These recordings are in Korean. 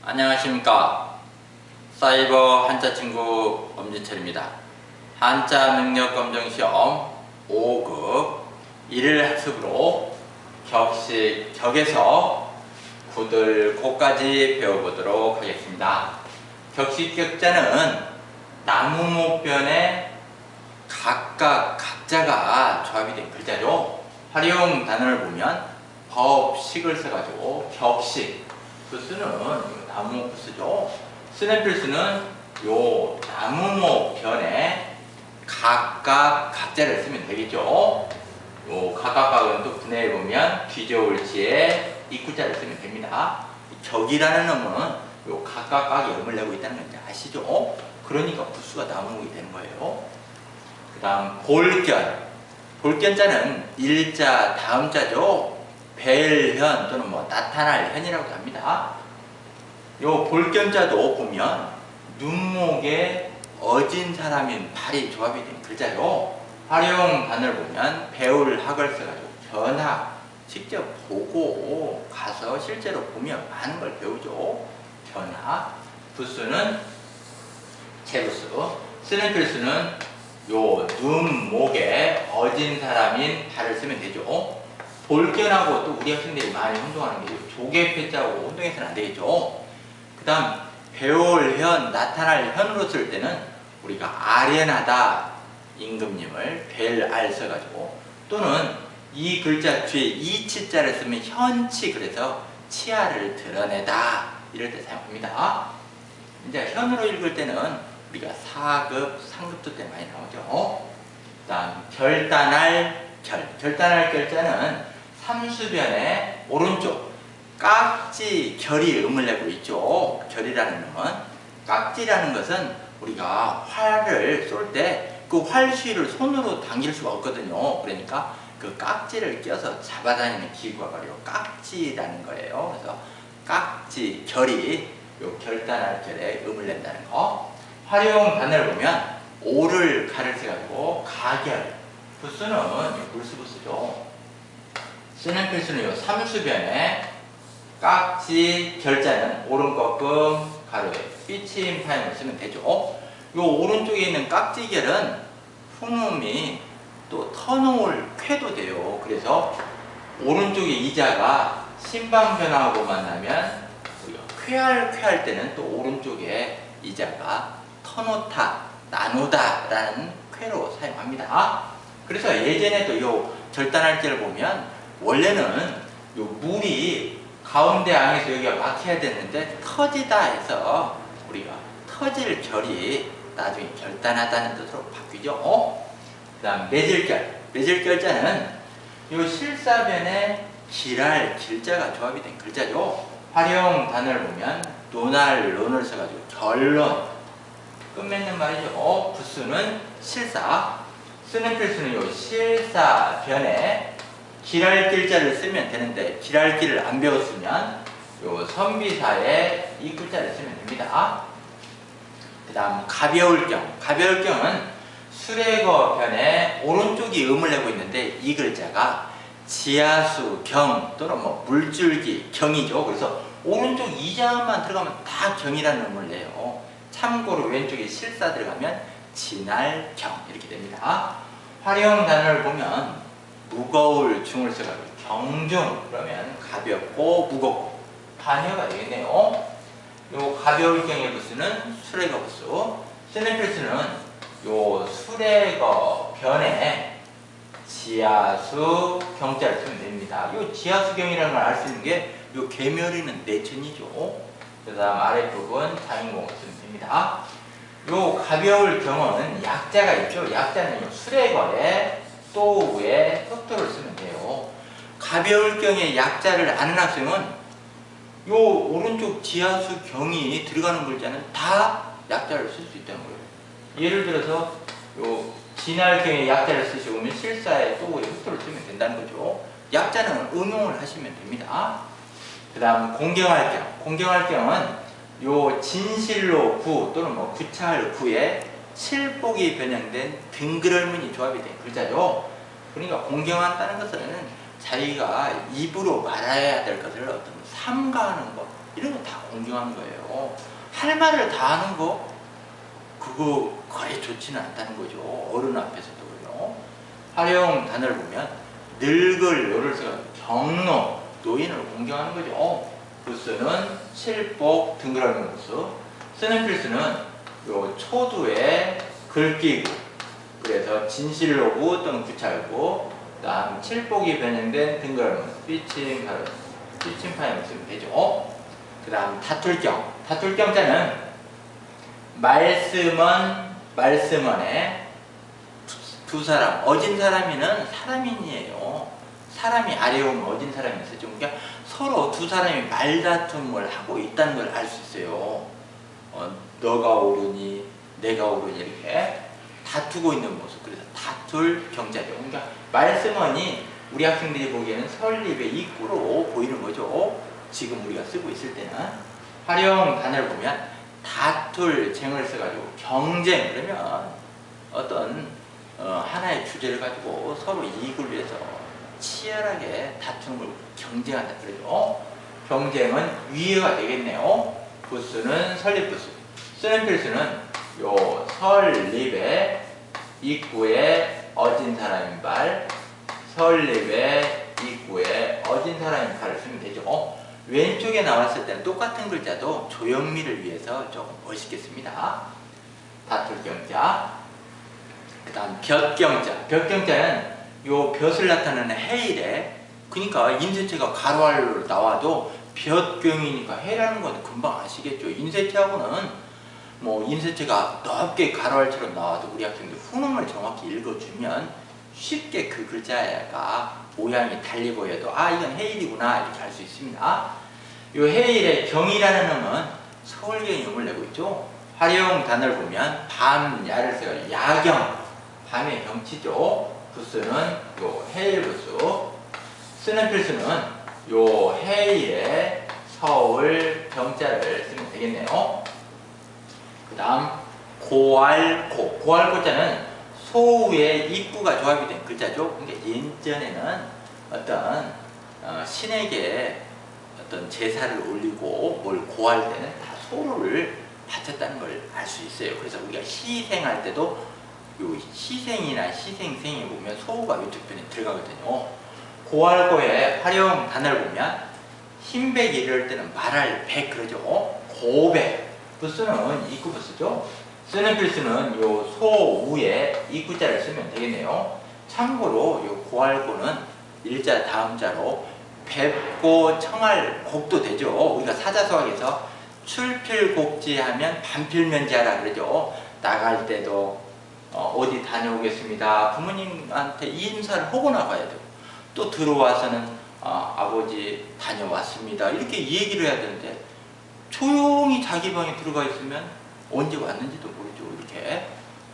안녕하십니까. 사이버 한자친구 엄진철입니다. 한자 능력 검정 시험 5급 1일 학습으로 격식 격에서 구들 배워보도록 하겠습니다. 격식 격자는 나무목변에 각자가 조합이 된 글자죠. 활용 단어를 보면 법식을 써가지고 격식, 부스는 나무목 부스죠. 쓰는 필수는 요 나무목 변에 각자를 쓰면 되겠죠. 요 각은 또 분해해 보면 뒤져올지에 입구자를 쓰면 됩니다. 격이라는 놈은 요 각각이 음을 내고 있다는 건 아시죠? 그러니까 부수가 나무목이 되는 거예요. 그 다음 볼견자는 일자 다음자죠. 뵐현 또는 나타날 현이라고 합니다. 요 볼견자도 보면 눈목에 어진 사람인 발이 조합이 된 글자요. 활용 단어를 보면 배울 학을 써가지고 견학, 직접 보고 가서 실제로 보면 많은 걸 배우죠. 견학. 부수는 채부수. 쓰는 필수는 요 눈목에 어진 사람인 발을 쓰면 되죠. 볼견하고 또 우리 학생들이 많이 혼동하는 게 조개패자하고 혼동해서는 안 되겠죠. 그 다음 배울 현, 나타날 현으로 쓸 때는 우리가 아련하다 임금님을 뵐알 써가지고, 또는 이 글자 뒤에 이치자를 쓰면 현치, 그래서 치아를 드러내다 이럴 때 사용합니다. 이제 현으로 읽을 때는 우리가 4급, 3급도 때 많이 나오죠. 그 다음 결단할 결자는 삼수변의 오른쪽 깍지 결이 음을 내고 있죠. 결이라는 놈은, 깍지라는 것은 우리가 활을 쏠 때 그 활수위를 손으로 당길 수가 없거든요. 그러니까 그 깍지를 껴서 잡아다니는 기구가 바로 깍지라는 거예요. 그래서 깍지 결이 요 결단할 결에 음을 낸다는 거. 활용 단어를 보면 오를 가를 써가지고 가결, 부수는 물수부수죠. 쓰는 필수는 요 삼수변에 깍지 결자는 오른꺾음 가로에 삐침 파임을 쓰면 되죠. 요 오른쪽에 있는 깍지결은 fun음이 또 터놓을 쾌도 돼요. 그래서 오른쪽에 이자가 신방변하고 만나면 우리가 쾌할 때는 또 오른쪽에 이자가 터놓다, 나누다 라는 쾌로 사용합니다. 그래서 예전에도 요 절단할지를 보면 원래는 요 물이 가운데 안에서 여기가 막혀야 되는데 터지다 해서 우리가 터질 결이 나중에 결단하다는 뜻으로 바뀌죠. 그 다음 매질결자는 요 실사변에 길할 길자가 조합이 된 글자죠. 활용 단어를 보면 논을 써가지고 결론, 끝맺는 말이죠. 부수는 실사, 쓰는 필수는 요 실사변에 길할 길자를 쓰면 되는데, 길할 길을 안 배웠으면 요 선비사에 이 글자를 쓰면 됩니다. 그 다음 가벼울경은 수레거 변에 오른쪽이 음을 내고 있는데 이 글자가 지하수 경 또는 물줄기 경이죠. 그래서 오른쪽 이자만 들어가면 다 경이라는 음을 내요. 참고로 왼쪽에 실사 들어가면 진할경 이렇게 됩니다. 활용 단어를 보면 무거울 중을 써가지고 경중, 그러면 가볍고 무겁고 반여가 되겠네요. 요 가벼울 경의 부수는 수레거 부수, 쓰는 필수는 요 수레거 변에 지하수 경자를 쓰면 됩니다. 요 지하수 경이라는 걸 알 수 있는 게 요 개멸이는 내천이죠. 그 다음 아랫부분 자인공을 쓰면 됩니다. 요 가벼울 경은 약자가 있죠. 약자는 요 수레거에 또 위에 흑도를 쓰면 돼요. 가벼울 경의 약자를 아는 학생은 요 오른쪽 지하수 경이 들어가는 글자는 다 약자를 쓸 수 있다는 거예요. 예를 들어서 요 진할경의 약자를 쓰시고 오면 실사에 또 위에 흑도를 쓰면 된다는 거죠. 약자는 응용을 하시면 됩니다. 그 다음 공경할경은 요 진실로 구 또는 구차할 구에 칠복이 변형된 등그럴문이 조합이 된 글자죠. 그러니까 공경한다는 것은 자기가 입으로 말해야 될 것을 어떤 삼가하는 것, 이런 거 다 공경하는 거예요. 할 말을 다 하는 거 그거 거의 좋지는 않다는 거죠. 어른 앞에서도요. 활용 단어를 보면 늙을 요를 써서 경로, 노인을 공경하는 거죠. 부스는 칠복, 등그러미 부스. 쓰는 필수는 요 초두에 글귀구, 그래서 진실로구 또는 구찰구, 그 다음 칠복이 변형된 등그러미 삐침파임을 쓰면 되죠. 그 다음 다툴경. 다툴경자는 말씀원에 두 사람, 어진 사람이는 사람인이에요. 사람이 아래에 오면 어진 사람이 있었죠. 그러니까 서로 두 사람이 말다툼을 하고 있다는 걸 알 수 있어요. 너가 옳으니 내가 옳으니 이렇게 다투고 있는 모습. 그래서 다툴 경자죠. 그러니까 말씀원이 우리 학생들이 보기에는 설립의 입구로 보이는 거죠. 지금 우리가 쓰고 있을 때는. 활용 단어를 보면 다툴 쟁을 써가지고 경쟁, 그러면 어떤 하나의 주제를 가지고 서로 이익을 위해서 치열하게 다투는 걸 경쟁한다 그러죠. 경쟁은 위해가 되겠네요. 부수는 설립 부수. 쓰는 필수는 요 설립의 입구에 어진 사람인 발, 설립의 입구에 어진 사람인 발을 쓰면 되죠. 왼쪽에 나왔을 때는 똑같은 글자도 조형미를 위해서 조금 멋있게 씁니다. 다툴 경자. 그 다음 볕경자. 볕경자는 요 볕을 나타내는 해일에, 그러니까 인쇄체가 가로알로 나와도 볕경이니까 해라는 건 금방 아시겠죠. 인쇄체하고는 뭐 인쇄체가 넓게 가로알처럼 나와도 우리 학생들 훈음을 정확히 읽어주면 쉽게 그 글자가 모양이 달리 보여도 아 이건 해일이구나 이렇게 알 수 있습니다. 요 해일의 경이라는 음은 서울경이 음을 내고 있죠. 활용 단어를 보면 밤, 야를 써요. 야경, 밤의 경치죠. 부수는 요 해일 부수. 쓰는 필수는 요 해일에 서울 경자를 쓰면 되겠네요. 그 다음 고알고. 고알고자는 소우의 입구가 조합이 된 글자죠. 그러니까 예전에는 어떤 신에게 어떤 제사를 올리고 뭘 고할 때는 다 소를 바쳤다는 걸 알 수 있어요. 그래서 우리가 희생할 때도 요 희생이나 희생생에 보면 소우가 이쪽 편에 들어가거든요. 고할고의 활용 단어를 보면 흰백 이럴 때는 말할 백 그러죠. 고백. 부수는 입구 부수죠. 쓰는 필수는 요 소우에 입구자를 쓰면 되겠네요. 참고로 요 고할고는 일자 다음자로 뵙고 청할 곡도 되죠. 우리가 사자성어에서 출필곡지하면 반필면지하라 그러죠. 나갈 때도 어디 다녀오겠습니다. 부모님한테 이 인사를 하고 나가야 돼요. 또 들어와서는 아버지 다녀왔습니다. 이렇게 얘기를 해야 되는데 조용히 자기 방에 들어가 있으면 언제 왔는지도 모르죠. 이렇게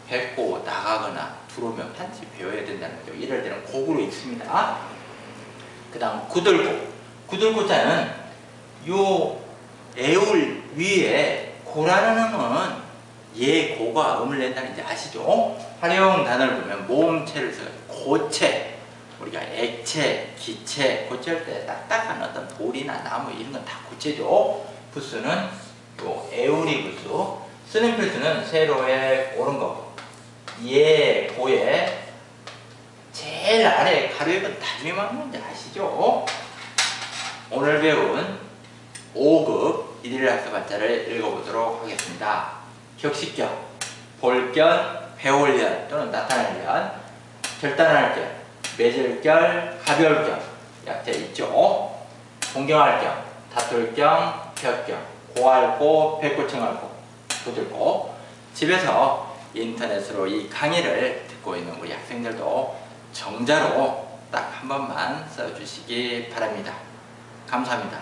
뵙고 나가거나 들어오면 반드시 배워야 된다는 거죠. 이럴 때는 곡으로 읽습니다. 그 다음 구들고. 구들고자는 요 애울 위에 고라는 음은 예 고가 음을 낸다는 지 아시죠? 활용 단어를 보면 모음체를 써서 고체, 우리가 액체, 기체, 고체할 때 딱딱한 어떤 돌이나 나무 이런 건 다 고체죠. 부수는 요 애울이 부수. 쓰는 필수는 세로에 옳은 거. 예 고에 제일 아래 가로액은 나중에 맞는 건지 아시죠? 오늘 배운 5급 일일 학습 한자를 읽어보도록 하겠습니다. 격식견, 볼견, 배울견 또는 나타날견, 결단할견, 맺을견, 가벼울견, 약자 있죠? 공경할견, 다툴견, 벽견, 고할고, 백고청할고, 부들고. 집에서 인터넷으로 이 강의를 듣고 있는 우리 학생들도 정자로 딱 한 번만 써주시기 바랍니다. 감사합니다.